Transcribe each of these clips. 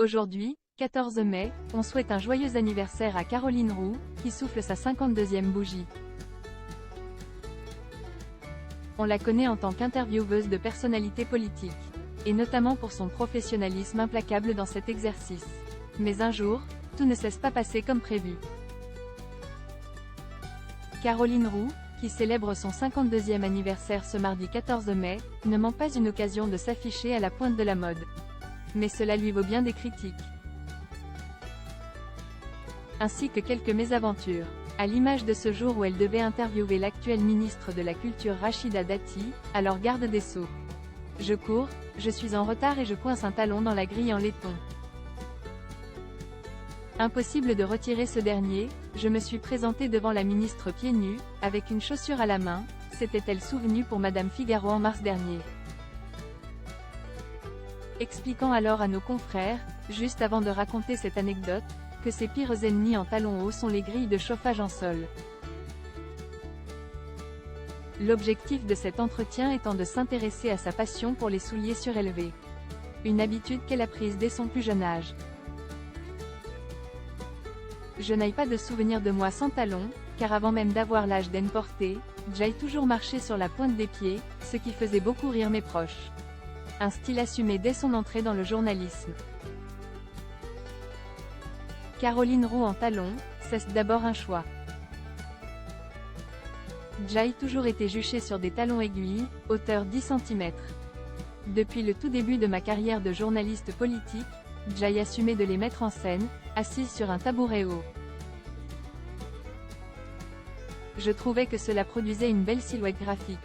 Aujourd'hui, 14 mai, on souhaite un joyeux anniversaire à Caroline Roux, qui souffle sa 52e bougie. On la connaît en tant qu'intervieweuse de personnalités politiques, et notamment pour son professionnalisme implacable dans cet exercice. Mais un jour, tout ne cesse pas passer comme prévu. Caroline Roux, qui célèbre son 52e anniversaire ce mardi 14 mai, ne manque pas une occasion de s'afficher à la pointe de la mode. Mais cela lui vaut bien des critiques. Ainsi que quelques mésaventures. À l'image de ce jour où elle devait interviewer l'actuel ministre de la Culture Rachida Dati, alors garde des Sceaux. Je cours, je suis en retard et je coince un talon dans la grille en laiton. Impossible de retirer ce dernier, je me suis présentée devant la ministre pieds nus, avec une chaussure à la main, s'était-elle souvenue pour Madame Figaro en mars dernier. Expliquant alors à nos confrères, juste avant de raconter cette anecdote, que ses pires ennemis en talons hauts sont les grilles de chauffage en sol. L'objectif de cet entretien étant de s'intéresser à sa passion pour les souliers surélevés. Une habitude qu'elle a prise dès son plus jeune âge. Je n'ai pas de souvenir de moi sans talons, car avant même d'avoir l'âge d'en porter, j'ai toujours marché sur la pointe des pieds, ce qui faisait beaucoup rire mes proches. Un style assumé dès son entrée dans le journalisme. Caroline Roux en talons, c'est d'abord un choix. J'ai toujours été juchée sur des talons aiguilles, hauteur 10 cm. Depuis le tout début de ma carrière de journaliste politique, j'ai assumé de les mettre en scène, assise sur un tabouret haut. Je trouvais que cela produisait une belle silhouette graphique.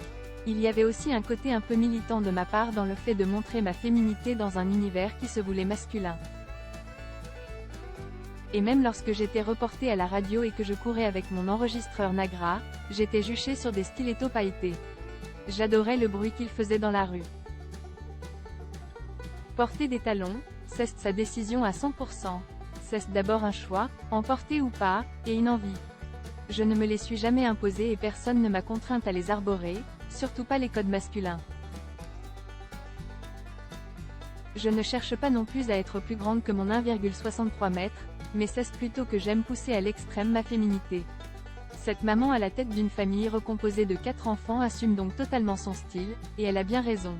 Il y avait aussi un côté un peu militant de ma part dans le fait de montrer ma féminité dans un univers qui se voulait masculin. Et même lorsque j'étais reportée à la radio et que je courais avec mon enregistreur Nagra, j'étais juchée sur des stilettos pailletés. J'adorais le bruit qu'ils faisaient dans la rue. Porter des talons, c'est sa décision à 100%. C'est d'abord un choix, en porter ou pas, et une envie. Je ne me les suis jamais imposés et personne ne m'a contrainte à les arborer, surtout pas les codes masculins. Je ne cherche pas non plus à être plus grande que mon 1,63 m, mais c'est plutôt que j'aime pousser à l'extrême ma féminité. Cette maman à la tête d'une famille recomposée de 4 enfants assume donc totalement son style, et elle a bien raison.